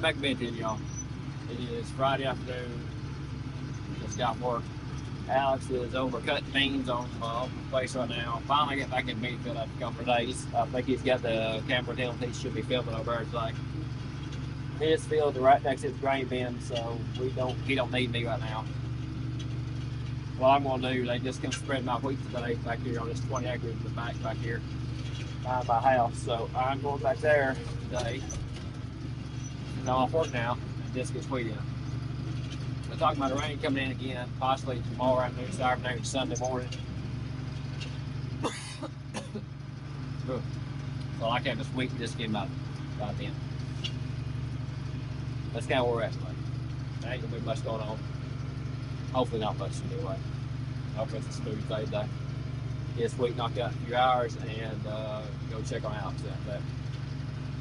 back to bed, y'all. It is Friday afternoon. Just got work. Alex is over cutting beans on the place right now. Finally get back in bean field after a couple of days. I think he's got the camera with him. He should be filming over there. It's like his field is right next to his grain bin, so he don't need me right now. What I'm gonna do, they just gonna spread my wheat today back here on this 20 acres in the back here behind my house. So I'm going back there today. I'm off work now and just get wheat in. We're talking about the rain coming in again, possibly tomorrow afternoon, Saturday afternoon, Sunday morning. So I can't just wait to just get about then. That's kind of where we're at tonight. There ain't gonna be much going on. Hopefully not much anyway. Hopefully it's a smooth day today. Get this week knocked out in a few hours and go check on Alex after that.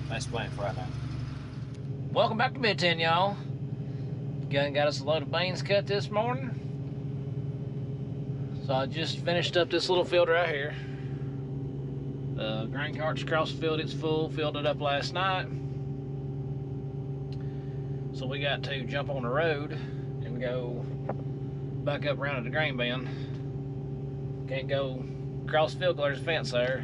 That's the plan for right now. Welcome back to Mid-10, y'all. Got us a load of beans cut this morning. So I just finished up this little field right here. The grain cart's across the field, it's full, filled it up last night. So we got to jump on the road and go back up around to the grain bin. Can't go across the field because there's a fence there.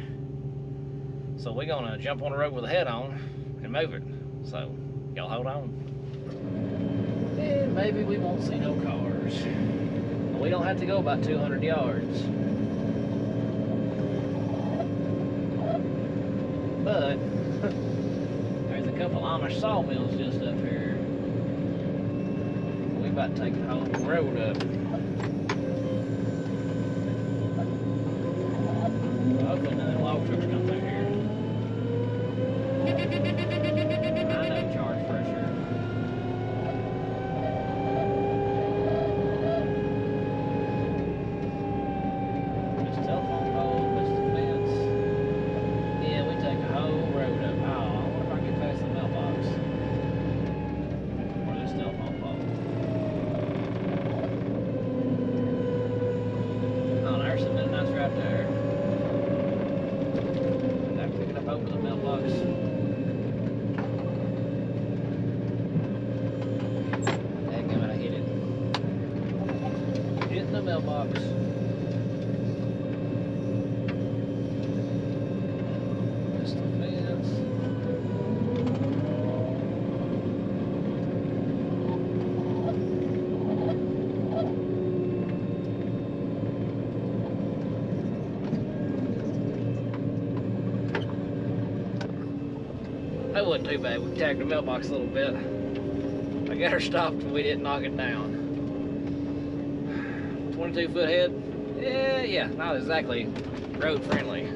So we're gonna jump on the road with the head on and move it. So y'all hold on. And maybe we won't see no cars. We don't have to go about 200 yards. But there's a couple Amish sawmills just up here. We about to take the whole road up. Hopefully none of the log trucks come through here. I know charge for sure. This telephone pole, this fence. Yeah, we take the whole road up. Oh, I wonder if I can get past the mailbox. Or this telephone pole. Oh, there's some midnights right there. I'm picking up over the mailbox. Dadgummit, I hit it. Hitting the mailbox. Just the fence. That wasn't too bad. We tagged the mailbox a little bit. I got her stopped and we didn't knock it down. 22-foot head? Yeah, not exactly road friendly. I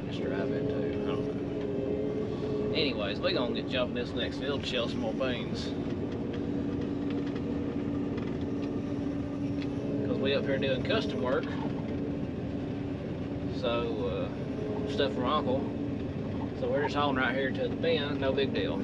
just drive into, I don't know. Anyways, we're gonna get jumping this next field to shell some more beans. Because we up here doing custom work. So, stuff from Uncle. So we're just hauling right here to the bin, no big deal.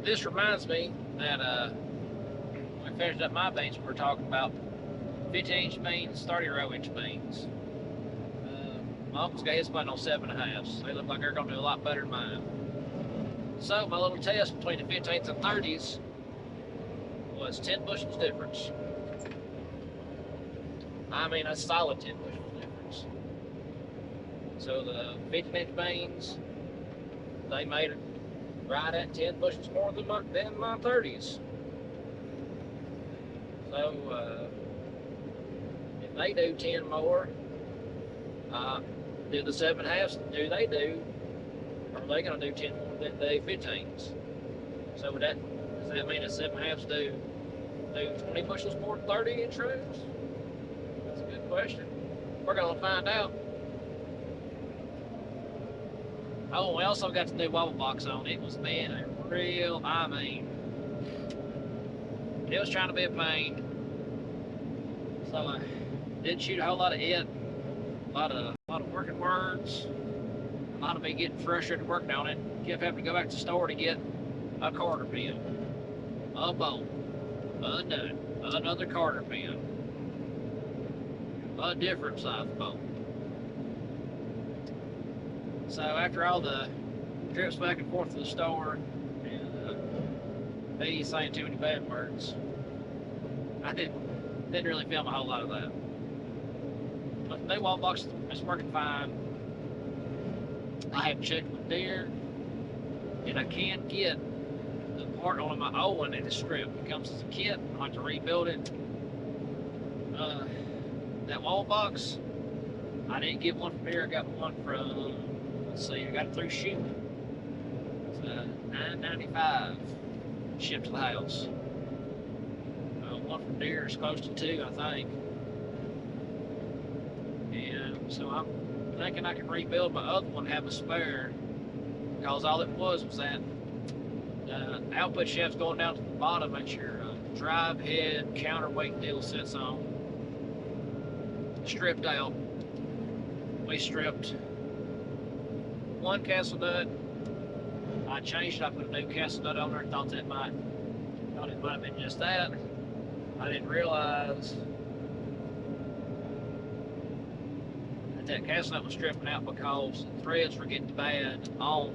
This reminds me that when we finished up my beans, we were talking about 15-inch beans, 30-row-inch beans. My uncle's got his putting on 7.5s. They look like they're going to do a lot better than mine. So my little test between the 15s and 30s was 10 bushels difference. I mean, a solid 10 bushels difference. So the 15-inch beans, they made it right at 10 bushels more than my 30s. So if they do 10 more, do the 7.5s, do they do, or are they going to do 10 more than the 15s? So does that mean the 7.5s do 20 bushels more than 30-inch rows? That's a good question. We're going to find out. Oh, we also got the new wobble box on. It was being a real, I mean, it was trying to be a pain. So I didn't shoot a whole lot of it. A lot of A lot of working words. A lot of me getting frustrated working on it. Kept having to go back to the store to get a carter pin, a bolt, a nut, another carter pin, a different size bolt. So after all the trips back and forth to the store and me saying too many bad words, I didn't really film a whole lot of that. But the new wall box is working fine. I have checked with Deere, and I can't get the part on my old one that is stripped. It comes as a kit. I have to rebuild it. That wall box, I didn't get one from Deere. I got one from, let's see, I got it through shipping. It's $9.95 shipped to the house. One from Deere is close to $2, I think. And so I'm thinking I can rebuild my other one, have a spare, because all it was that output shaft's going down to the bottom that your drive head counterweight deal sits on. Stripped out. We stripped one castle nut. I changed it. I put a new castle nut on there. Thought it might have been just that. I didn't realize that castle nut was stripping out because the threads were getting bad on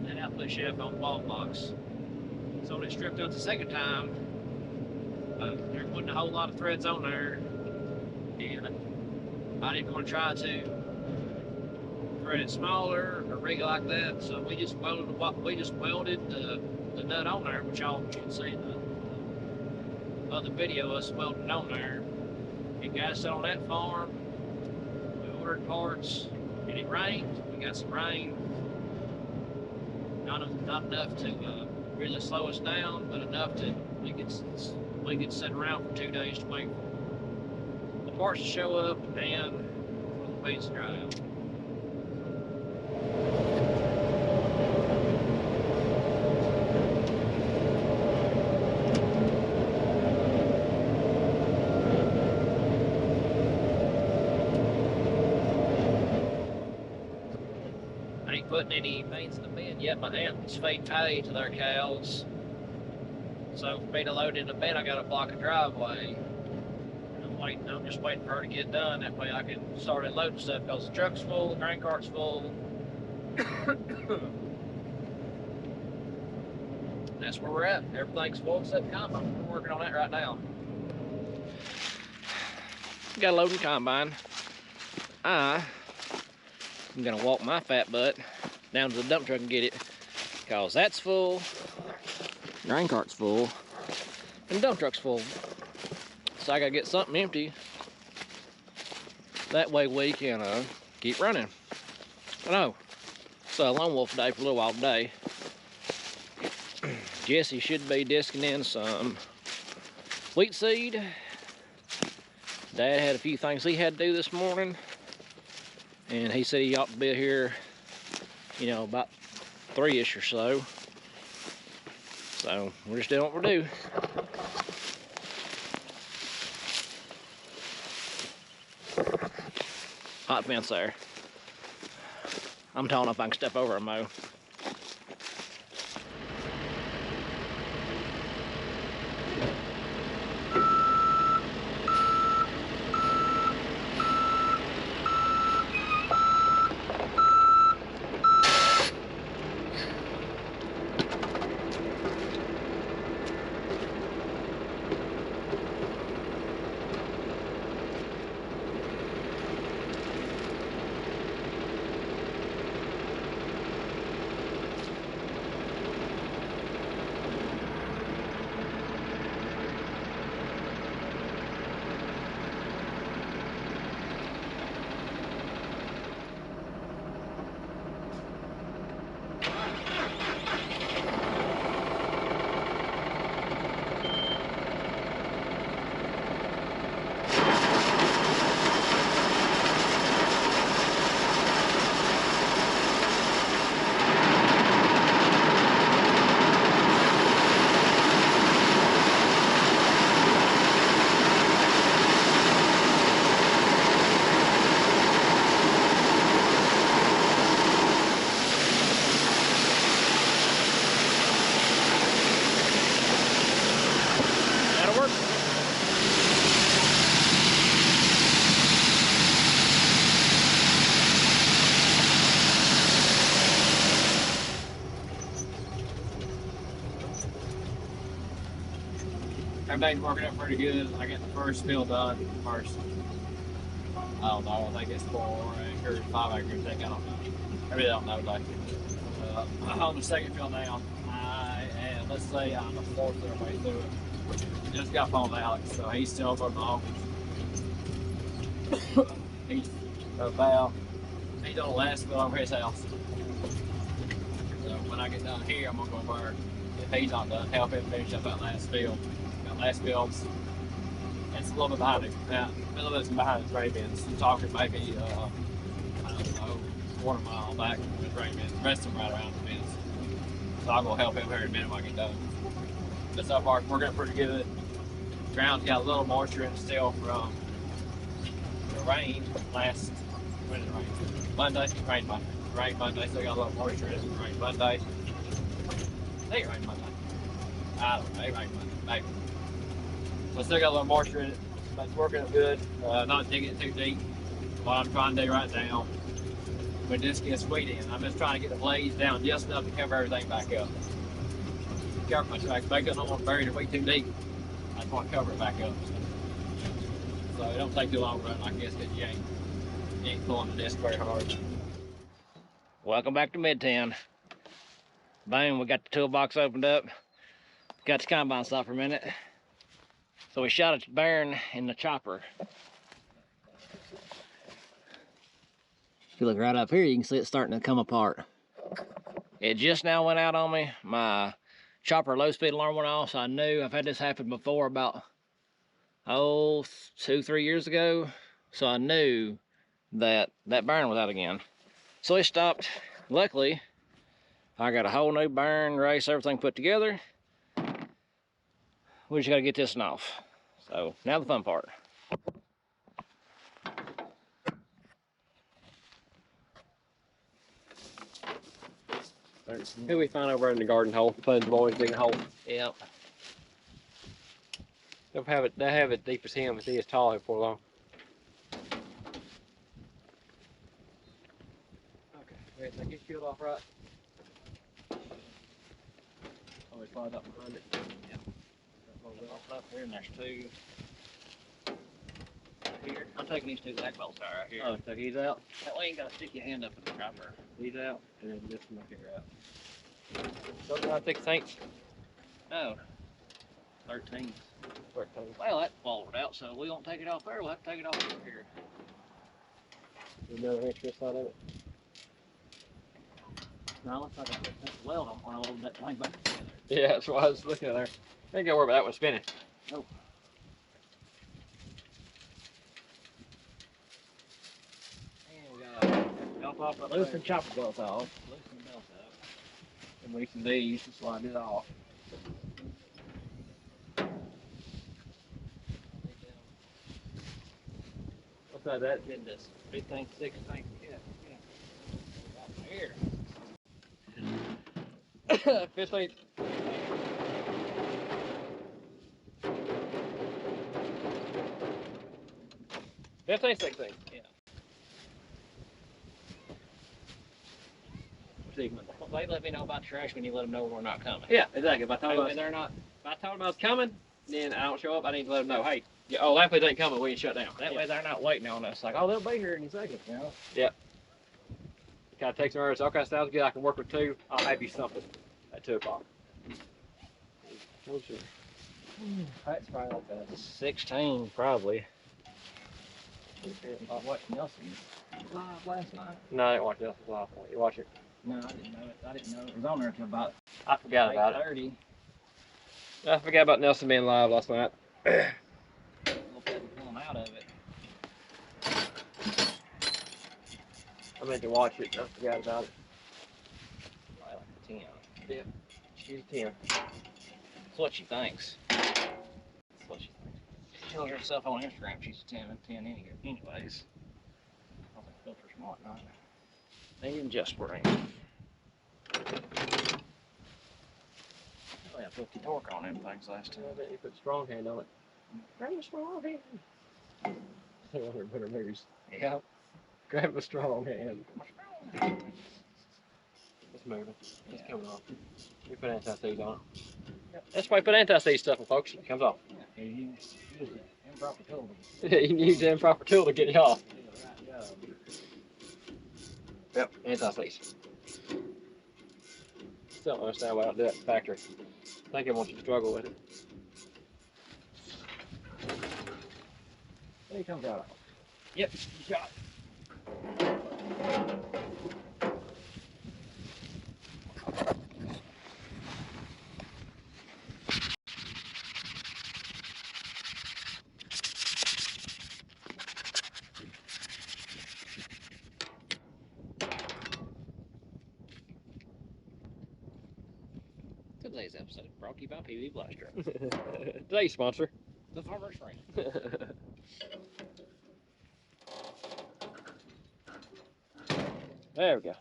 that output shaft on the wall box. So when it stripped out the second time, there wasn't a whole lot of threads on there, and I didn't want to try to thread it smaller or rig it like that. So we just welded the nut on there, which y'all can see in the other video of us welding on there. It got us on that farm. We ordered parts, and it rained. We got some rain. Not enough to really slow us down, but enough to we could sit around for 2 days to wait for the parts to show up and for the paints to dry out. I ain't putting any paints in the bin yet. My aunt's feeding hay to their cows. So for me to load in the bin, I gotta block a driveway. I'm just waiting for her to get done. That way I can start unloading stuff because the truck's full, the grain cart's full. That's where we're at. Everything's full except the combine. We're working on that right now. Got a loading combine. I'm gonna walk my fat butt down to the dump truck and get it, because that's full, grain cart's full, and the dump truck's full. So I gotta get something empty. That way we can keep running. I know. So lone wolf day for a little while today. Jesse should be disking in some wheat seed. Dad had a few things he had to do this morning. And he said he ought to be here, you know, about 3-ish or so. So we're just doing what we're doing. Hot fence there. I'm tall enough I can step over and mow. everything's working out pretty good. I got the first field done. I don't know. I think it's 4 acres, 5 acres. I don't know. I really don't know. Like, I'm on the second field now. And let's say I'm a fourth of the way through it. Just got phone with Alex, so he's still over in the office. He's he's on the last field over his house. So when I get done here, I'm gonna go over. If he's not done, help him finish up that last field. That last field's it's a little bit behind it. Now, a little bit behind the Soybeans. I'm talking maybe I don't know, quarter mile back from the Soybeans. The rest of them right around the fence. So I'll go help him here in a minute when I get done. But so far, it's working out pretty good. The ground's got a little moisture in it still from the rain last, when did it rain? Monday? Rain Monday. Rain Monday, still got a little moisture in it. Rain Monday. I think it rained Monday. I don't know, it rained Monday, maybe. So still got a little moisture in it, but it's working out good. Not digging it too deep. What I'm trying to do right now, when this gets wheat in, I'm just trying to get the blades down just enough to cover everything back up. Cover my tracks back up. I don't want to bury the wheat too deep. I just want to cover it back up. So it don't take too long to run like this because you ain't pulling the disc very hard. Welcome back to Midtown. Boom, we got the toolbox opened up. Got the combine stopped for a minute. So we shot a bearing in the chopper. If you look right up here, you can see it starting to come apart. It just now went out on me. My chopper low speed alarm went off, so I knew I've had this happen before about 2-3 years ago. So I knew that bearing was out again. So it stopped. Luckily, I got a whole new bearing, race, everything put together. We just gotta get this one off. So now the fun part. Who we find over in the garden hole? Playing the boys digging a hole. Yep. They'll have it deep as him, but he is tall here before long. Okay, ready to take his shield off right? Always slide up behind it. Yep. Up here, and there's 2 here. I'm taking these 2 back bolts out right here. Oh, so he's out? That way you ain't gotta stick your hand up in the chopper. He's out, and then this one up here out. So I think Saints. No. 13s. Well, that folded out, so we won't take it off there. We'll have to take it off over here. Another inch this side of it. No, it looks like I put a weld on when I load that thing back together. Yeah, that's what I was looking at there. Ain't gotta worry about that one spinning. Nope. And we gotta loosen the chopper bolts off, loosen the belt up, and we can these to slide it off. What's that? In this 15, 16, yeah. Right here. 15. 15, 16. Yeah. See, they let me know about trash when you let them know we're not coming. Yeah, exactly. If I told them I was coming, then I don't show up, I need to let them know, hey, Lampley ain't coming, we can shut down. That way they're not waiting on us. Like, oh, they'll be here in a second, you know? Yeah. Kind of takes them, okay, sounds good, I can work with 2. I'll have you something at 2 o'clock. What's your... That's probably like a 16, probably. I watched Nelson live last night. No, I didn't watch Nelson's live. You watch it? No, I didn't know it. I didn't know it was on there until about I forgot about 8:30. I forgot about Nelson being live last night. We'll pull him out of it. I meant to watch it. I forgot about it. Probably like a 10. Yeah. She's a 10. That's what she thinks. That's what she thinks. She tells herself on Instagram she's a 10 and 10 anyways. I think filters and whatnot. They even just spring. I put the torque on them things last time. I bet you put strong hand on it. Grab a strong hand. They want her to put her news. Yeah. Grab a strong hand. It's moving. It's coming off. You put anti-seize on it. That's why I put anti-seize stuff in, folks. It comes off. Yeah, you use an improper tool. You can use the improper tool to get it off. Yep, anti-seize. Still don't understand why I don't do that in the factory. I think it wants you to struggle with it. There he comes out. Yep, you got it. Today's episode brought to you by PB Blaster, Today's sponsor. the farmer's friend. There we go.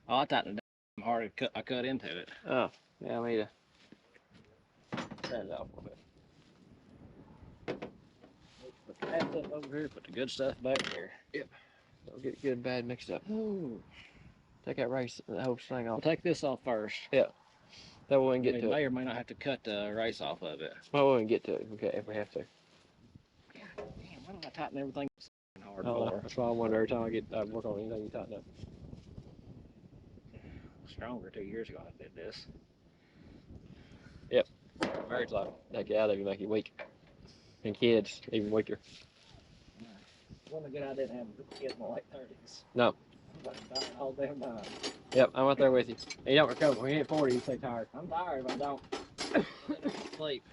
Oh, I thought the hard I cut into it. Oh, yeah, I need to stand it off a little bit. Put the bad stuff over here, put the good stuff back here. Don't get good and bad mixed up. Ooh. Take that race, the whole thing I'll off. take this off first. That way we can We get to may it. or may not have to cut the race off of it. Well, we can get to it, okay, if we have to. Damn, why don't I tighten everything so hard Oh, for? that's why I wonder every time I work on anything you tighten up. Stronger 2 years ago I did this. Very like take you out of you, make you weak. And kids, even weaker. Wasn't a good idea to have kids in my late 30s. No. I'm about to die all damn time. Yep, I'm out there with you. And you don't recover. When you hit 40, you stay tired. I'm tired if I don't sleep.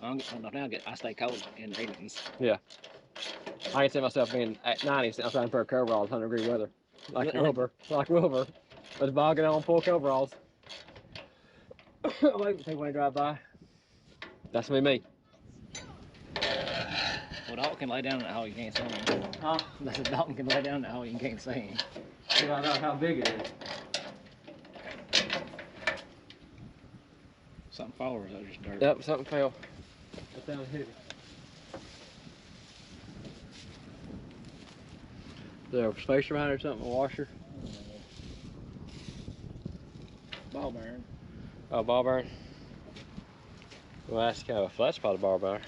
I stay cold in the evenings. I can see myself being at 90 sitting outside in a pair of coveralls, 100-degree weather. Like Wilbur. With bogging on full coveralls. Wait for people to drive by. That's me. Well, Dalton can lay down in that hole, you can't see him. Huh? I said Dalton can lay down in that hole, you can't see him. You don't know how big it is. Something followers, I just dirt. Yep, something fell. That sounds heavy. Is there a spacer behind or something? A washer? Ball bearing. Oh, ball bearing. Well, that's kind of a flat spot of ball bearing.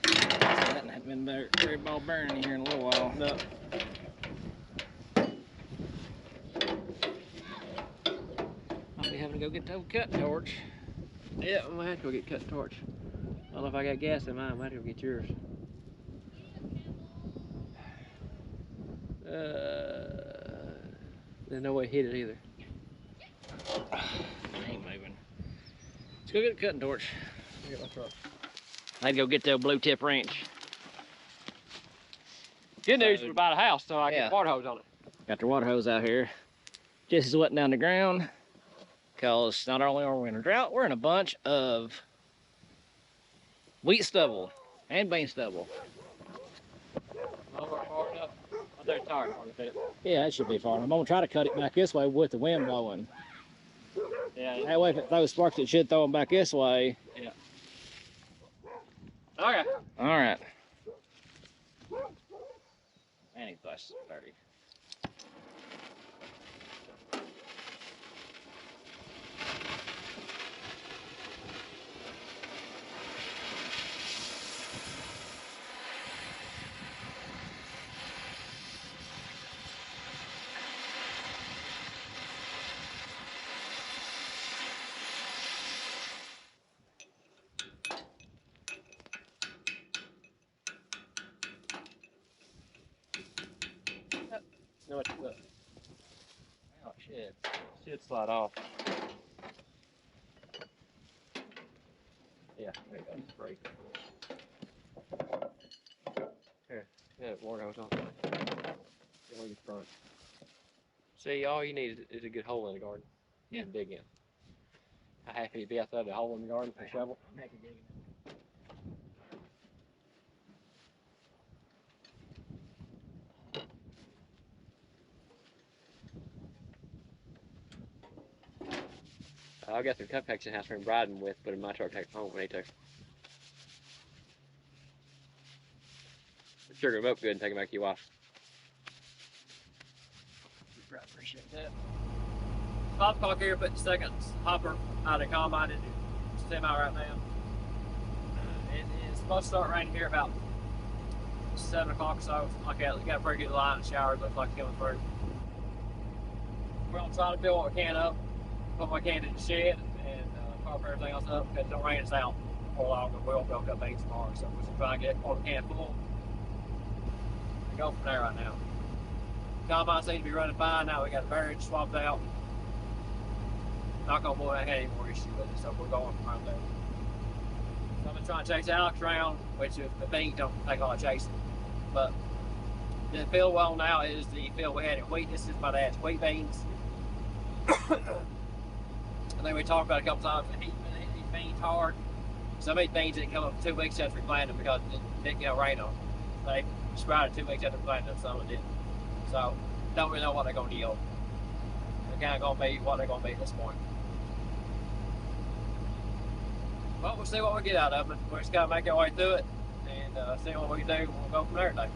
That hasn't been very ball bearing here in a little while. No. Might be having to go get the old cut torch. Yeah, I'm gonna have to go get cut torch. I don't know if I got gas in mine. I might have to go get yours. There's no way to hit it either. I ain't moving. Let's go get a cutting torch. Get my truck. I'd go get the blue tip wrench. Good news, we bought a house, so I Yeah. get water hose on it. Got the water hose out here. Jesse's wetting down the ground. Because not only are we in a drought, we're in a bunch of wheat stubble and bean stubble. Over far enough. I'm there tired hard to fit it. Yeah, that should be far. I'm gonna try to cut it back this way with the wind blowing. Yeah. That way, if it throws sparks, it should throw them back this way. Okay. All right. Man, he's less dirty. No, it's Oh shit. should slide off. Yeah, there you go. It's break. Here, yeah, water hose on. Get on your front. See, all you need is a good hole in the garden. Yeah. To dig in. How happy you'd be outside the hole in the garden with a shovel? I got some cupcakes in the house for him riding with, but in my truck take them home when he took. Sugar them up good and take them back to your wife. I appreciate that. Pop clock here, put the second hopper out of the combine into semi right now. It is supposed to start raining here about 7 o'clock or so. Like that. We got a pretty good line of showers, looks like coming through. We're gonna try to fill what we can up, put what we can in the shed, and cover everything else up because don't rain us out before long. We won't be able to cut beans tomorrow, so we're just trying to get what we can full and go from there right now. Combine seems to be running fine now. We got the bearings swapped out. Knock on wood, I ain't had any more issue with it, so we're going from right there. So I'm gonna try and chase Alex around, which if the beans don't take a lot of chasing. But the field we're on now is the field we had in wheat. This is my dad's wheat beans. I think we talked about it a couple times. He hit these beans hard. Some of these beans didn't come up for 2 weeks after we planted them because it didn't get rain on them. They sprouted 2 weeks after we planted them, some of them didn't. So don't really know what they're going to yield. They're kind of going to be what they're going to be at this point. But we'll see what we get out of it. We're just got to make our way through it and see what we can do. We'll go from there today.